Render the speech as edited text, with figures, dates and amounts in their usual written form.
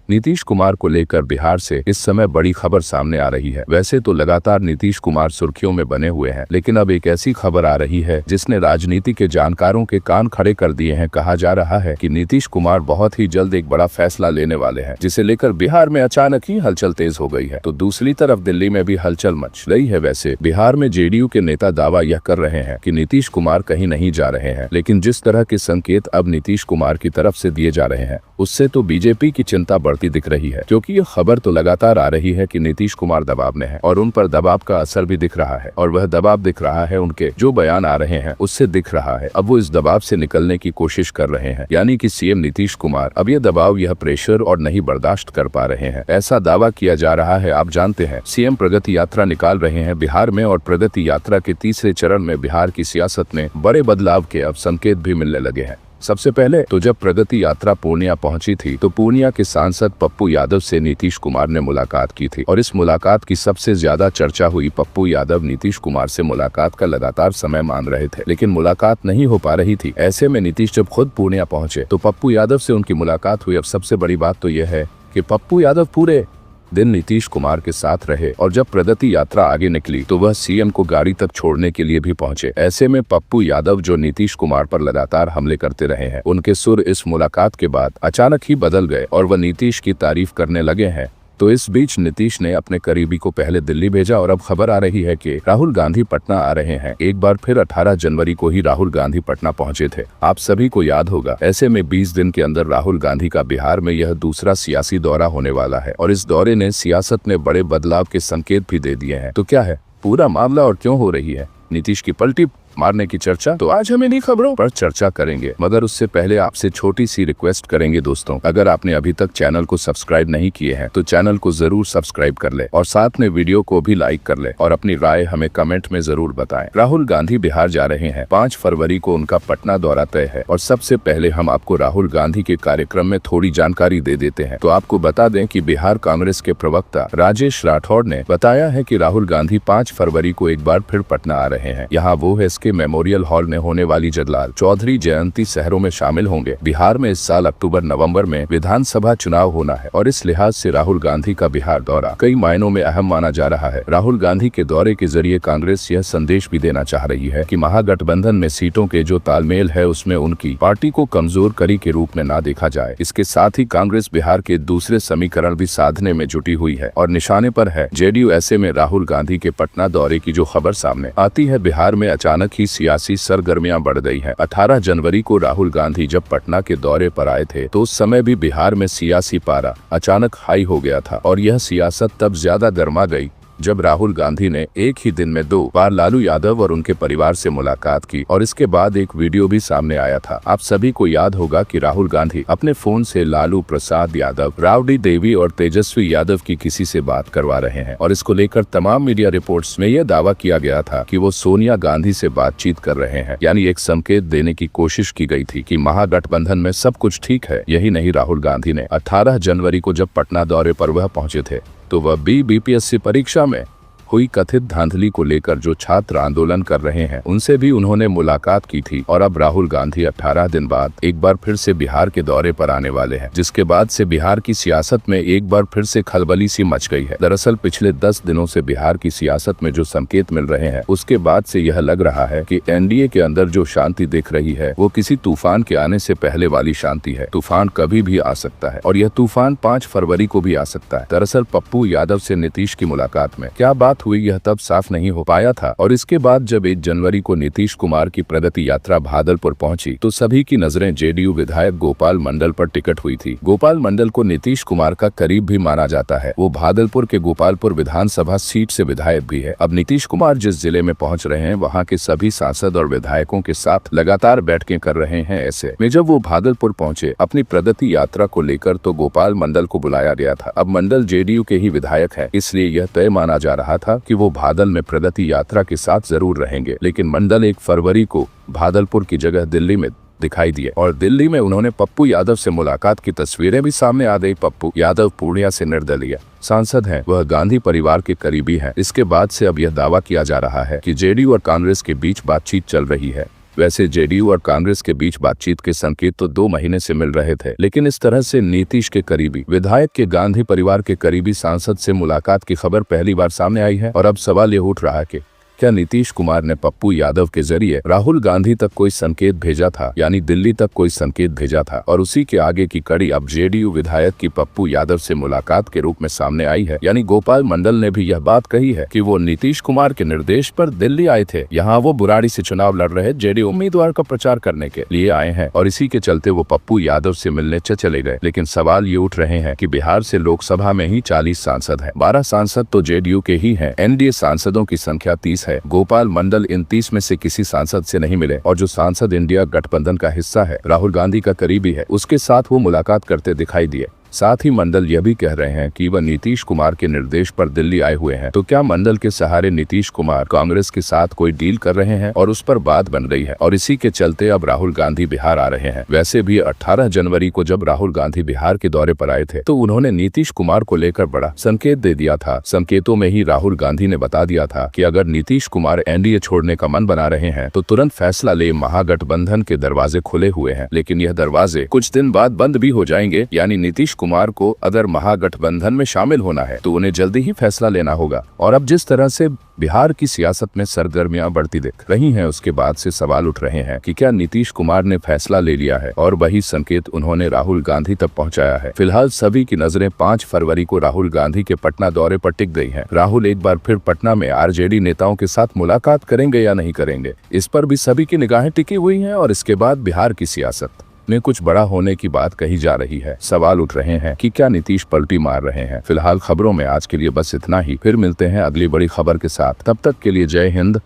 नीतीश कुमार को लेकर बिहार से इस समय बड़ी खबर सामने आ रही है। वैसे तो लगातार नीतीश कुमार सुर्खियों में बने हुए हैं, लेकिन अब एक ऐसी खबर आ रही है जिसने राजनीति के जानकारों के कान खड़े कर दिए हैं। कहा जा रहा है कि नीतीश कुमार बहुत ही जल्द एक बड़ा फैसला लेने वाले हैं, जिसे लेकर बिहार में अचानक ही हलचल तेज हो गई है। तो दूसरी तरफ दिल्ली में भी हलचल मच रही है। वैसे बिहार में जेडीयू के नेता दावा यह कर रहे हैं कि नीतीश कुमार कहीं नहीं जा रहे हैं, लेकिन जिस तरह के संकेत अब नीतीश कुमार की तरफ से दिए जा रहे हैं, उससे तो बीजेपी की चिंता बढ़ती दिख रही है, क्योंकि यह खबर तो लगातार आ रही है कि नीतीश कुमार दबाव में है और उन पर दबाव का असर भी दिख रहा है। और वह दबाव दिख रहा है, उनके जो बयान आ रहे हैं उससे दिख रहा है। अब वो इस दबाव से निकलने की कोशिश कर रहे हैं, यानी कि सीएम नीतीश कुमार अब यह दबाव, यह प्रेशर और नहीं बर्दाश्त कर पा रहे हैं, ऐसा दावा किया जा रहा है। आप जानते हैं सीएम प्रगति यात्रा निकाल रहे हैं बिहार में, और प्रगति यात्रा के तीसरे चरण में बिहार की सियासत में बड़े बदलाव के अब संकेत भी मिलने लगे हैं। सबसे पहले तो जब प्रगति यात्रा पूर्णिया पहुंची थी तो पूर्णिया के सांसद पप्पू यादव से नीतीश कुमार ने मुलाकात की थी, और इस मुलाकात की सबसे ज्यादा चर्चा हुई। पप्पू यादव नीतीश कुमार से मुलाकात का लगातार समय मांग रहे थे, लेकिन मुलाकात नहीं हो पा रही थी। ऐसे में नीतीश जब खुद पूर्णिया पहुंचे तो पप्पू यादव से उनकी मुलाकात हुई। अब सबसे बड़ी बात तो यह है कि पप्पू यादव पूरे दिन नीतीश कुमार के साथ रहे, और जब प्रगति यात्रा आगे निकली तो वह सीएम को गाड़ी तक छोड़ने के लिए भी पहुंचे। ऐसे में पप्पू यादव, जो नीतीश कुमार पर लगातार हमले करते रहे हैं, उनके सुर इस मुलाकात के बाद अचानक ही बदल गए और वह नीतीश की तारीफ करने लगे हैं। तो इस बीच नीतीश ने अपने करीबी को पहले दिल्ली भेजा, और अब खबर आ रही है कि राहुल गांधी पटना आ रहे हैं। एक बार फिर 18 जनवरी को ही राहुल गांधी पटना पहुंचे थे, आप सभी को याद होगा। ऐसे में 20 दिन के अंदर राहुल गांधी का बिहार में यह दूसरा सियासी दौरा होने वाला है, और इस दौरे ने सियासत में बड़े बदलाव के संकेत भी दे दिए हैं। तो क्या है पूरा मामला और क्यों हो रही है नीतीश की पलटी मारने की चर्चा? तो आज हम इन्हीं खबरों पर चर्चा करेंगे, मगर उससे पहले आपसे छोटी सी रिक्वेस्ट करेंगे दोस्तों, अगर आपने अभी तक चैनल को सब्सक्राइब नहीं किए हैं तो चैनल को जरूर सब्सक्राइब कर ले, और साथ में वीडियो को भी लाइक कर ले, और अपनी राय हमें कमेंट में जरूर बताएं। राहुल गांधी बिहार जा रहे हैं, 5 फरवरी को उनका पटना दौरा तय है। और सबसे पहले हम आपको राहुल गांधी के कार्यक्रम में थोड़ी जानकारी दे देते हैं। तो आपको बता दें कि बिहार कांग्रेस के प्रवक्ता राजेश राठौड़ ने बताया है कि राहुल गांधी 5 फरवरी को एक बार फिर पटना आ रहे हैं। यहाँ वो है के मेमोरियल हॉल में होने वाली जगलाल चौधरी जयंती समारोह में शामिल होंगे। बिहार में इस साल अक्टूबर-नवंबर में विधानसभा चुनाव होना है, और इस लिहाज से राहुल गांधी का बिहार दौरा कई मायनों में अहम माना जा रहा है। राहुल गांधी के दौरे के जरिए कांग्रेस यह संदेश भी देना चाह रही है कि महागठबंधन में सीटों के जो तालमेल है उसमें उनकी पार्टी को कमजोर कड़ी के रूप में न देखा जाए। इसके साथ ही कांग्रेस बिहार के दूसरे समीकरण भी साधने में जुटी हुई है और निशाने पर है जेडीयू। ऐसे में राहुल गांधी के पटना दौरे की जो खबर सामने आती है, बिहार में अचानक ही सियासी सरगर्मियां बढ़ गई हैं। 18 जनवरी को राहुल गांधी जब पटना के दौरे पर आए थे तो उस समय भी बिहार में सियासी पारा अचानक हाई हो गया था, और यह सियासत तब ज्यादा गर्मा गई जब राहुल गांधी ने एक ही दिन में 2 बार लालू यादव और उनके परिवार से मुलाकात की, और इसके बाद एक वीडियो भी सामने आया था। आप सभी को याद होगा कि राहुल गांधी अपने फोन से लालू प्रसाद यादव, राबड़ी देवी और तेजस्वी यादव की किसी से बात करवा रहे हैं, और इसको लेकर तमाम मीडिया रिपोर्ट्स में यह दावा किया गया था कि वो सोनिया गांधी से बातचीत कर रहे हैं। यानी एक संकेत देने की कोशिश की गई थी कि महागठबंधन में सब कुछ ठीक है। यही नहीं, राहुल गांधी ने 18 जनवरी को जब पटना दौरे पर वह पहुंचे थे तो वह बीपीएससी परीक्षा में हुई कथित धांधली को लेकर जो छात्र आंदोलन कर रहे हैं उनसे भी उन्होंने मुलाकात की थी। और अब राहुल गांधी 18 दिन बाद एक बार फिर से बिहार के दौरे पर आने वाले हैं, जिसके बाद से बिहार की सियासत में एक बार फिर से खलबली सी मच गई है। दरअसल पिछले 10 दिनों से बिहार की सियासत में जो संकेत मिल रहे हैं उसके बाद से यह लग रहा है कि एनडीए के अंदर जो शांति दिख रही है वो किसी तूफान के आने से पहले वाली शांति है। तूफान कभी भी आ सकता है, और यह तूफान 5 फरवरी को भी आ सकता है। दरअसल पप्पू यादव से नीतीश की मुलाकात में क्या बात हुई यह तब साफ नहीं हो पाया था, और इसके बाद जब 1 जनवरी को नीतीश कुमार की प्रगति यात्रा भागलपुर पहुंची तो सभी की नजरें जेडीयू विधायक गोपाल मंडल पर टिकट हुई थी। गोपाल मंडल को नीतीश कुमार का करीब भी माना जाता है। वो भागलपुर के गोपालपुर विधानसभा सीट से विधायक भी है। अब नीतीश कुमार जिस जिले में पहुंच रहे हैं वहां के सभी सांसद और विधायकों के साथ लगातार बैठकें कर रहे हैं। ऐसे में जब वो भागलपुर पहुंचे अपनी प्रगति यात्रा को लेकर तो गोपाल मंडल को बुलाया गया था। अब मंडल जेडीयू के ही विधायक है, इसलिए यह तय माना जा रहा था कि वो भादल में प्रगति यात्रा के साथ जरूर रहेंगे। लेकिन मंडल 1 फरवरी को भागलपुर की जगह दिल्ली में दिखाई दिए, और दिल्ली में उन्होंने पप्पू यादव से मुलाकात की तस्वीरें भी सामने आ गई। पप्पू यादव पूर्णिया से निर्दलीय सांसद हैं, वह गांधी परिवार के करीबी हैं। इसके बाद से अब यह दावा किया जा रहा है कि जेडीयू और कांग्रेस के बीच बातचीत चल रही है। वैसे जेडीयू और कांग्रेस के बीच बातचीत के संकेत तो 2 महीने से मिल रहे थे, लेकिन इस तरह से नीतीश के करीबी विधायक के गांधी परिवार के करीबी सांसद से मुलाकात की खबर पहली बार सामने आई है। और अब सवाल ये उठ रहा है कि क्या नीतीश कुमार ने पप्पू यादव के जरिए राहुल गांधी तक कोई संकेत भेजा था, यानी दिल्ली तक कोई संकेत भेजा था, और उसी के आगे की कड़ी अब जेडीयू विधायक की पप्पू यादव से मुलाकात के रूप में सामने आई है। यानी गोपाल मंडल ने भी यह बात कही है कि वो नीतीश कुमार के निर्देश पर दिल्ली आए थे। यहाँ वो बुराड़ी से चुनाव लड़ रहे जेडीयू उम्मीदवार का प्रचार करने के लिए आए हैं और इसी के चलते वो पप्पू यादव से मिलने चले गए। लेकिन सवाल ये उठ रहे हैं कि बिहार से लोकसभा में ही 40 सांसद है, 12 सांसद तो जेडीयू के ही है। एनडीए सांसदों की संख्या 30 है। गोपाल मंडल इन 30 में से किसी सांसद से नहीं मिले और जो सांसद इंडिया गठबंधन का हिस्सा है, राहुल गांधी का करीबी है, उसके साथ वो मुलाकात करते दिखाई दिए। साथ ही मंडल यह भी कह रहे हैं कि वह नीतीश कुमार के निर्देश पर दिल्ली आए हुए हैं। तो क्या मंडल के सहारे नीतीश कुमार कांग्रेस के साथ कोई डील कर रहे हैं और उस पर बात बन रही है और इसी के चलते अब राहुल गांधी बिहार आ रहे हैं। वैसे भी 18 जनवरी को जब राहुल गांधी बिहार के दौरे पर आए थे तो उन्होंने नीतीश कुमार को लेकर बड़ा संकेत दे दिया था। संकेतों में ही राहुल गांधी ने बता दिया था कि अगर नीतीश कुमार एनडीए छोड़ने का मन बना रहे हैं तो तुरंत फैसला ले, महागठबंधन के दरवाजे खुले हुए हैं, लेकिन यह दरवाजे कुछ दिन बाद बंद भी हो जाएंगे। यानी नीतीश कुमार को अगर महागठबंधन में शामिल होना है तो उन्हें जल्दी ही फैसला लेना होगा। और अब जिस तरह से बिहार की सियासत में सरगर्मियां बढ़ती दिख रही हैं, उसके बाद से सवाल उठ रहे हैं कि क्या नीतीश कुमार ने फैसला ले लिया है और वही संकेत उन्होंने राहुल गांधी तक पहुंचाया है। फिलहाल सभी की नजरें 5 फरवरी को राहुल गांधी के पटना दौरे पर टिक गई हैं। राहुल एक बार फिर पटना में आरजेडी नेताओं के साथ मुलाकात करेंगे या नहीं करेंगे, इस पर भी सभी की निगाहें टिकी हुई हैं। और इसके बाद बिहार की सियासत में कुछ बड़ा होने की बात कही जा रही है। सवाल उठ रहे हैं कि क्या नीतीश पलटी मार रहे हैं। फिलहाल खबरों में आज के लिए बस इतना ही, फिर मिलते हैं अगली बड़ी खबर के साथ। तब तक के लिए जय हिंद,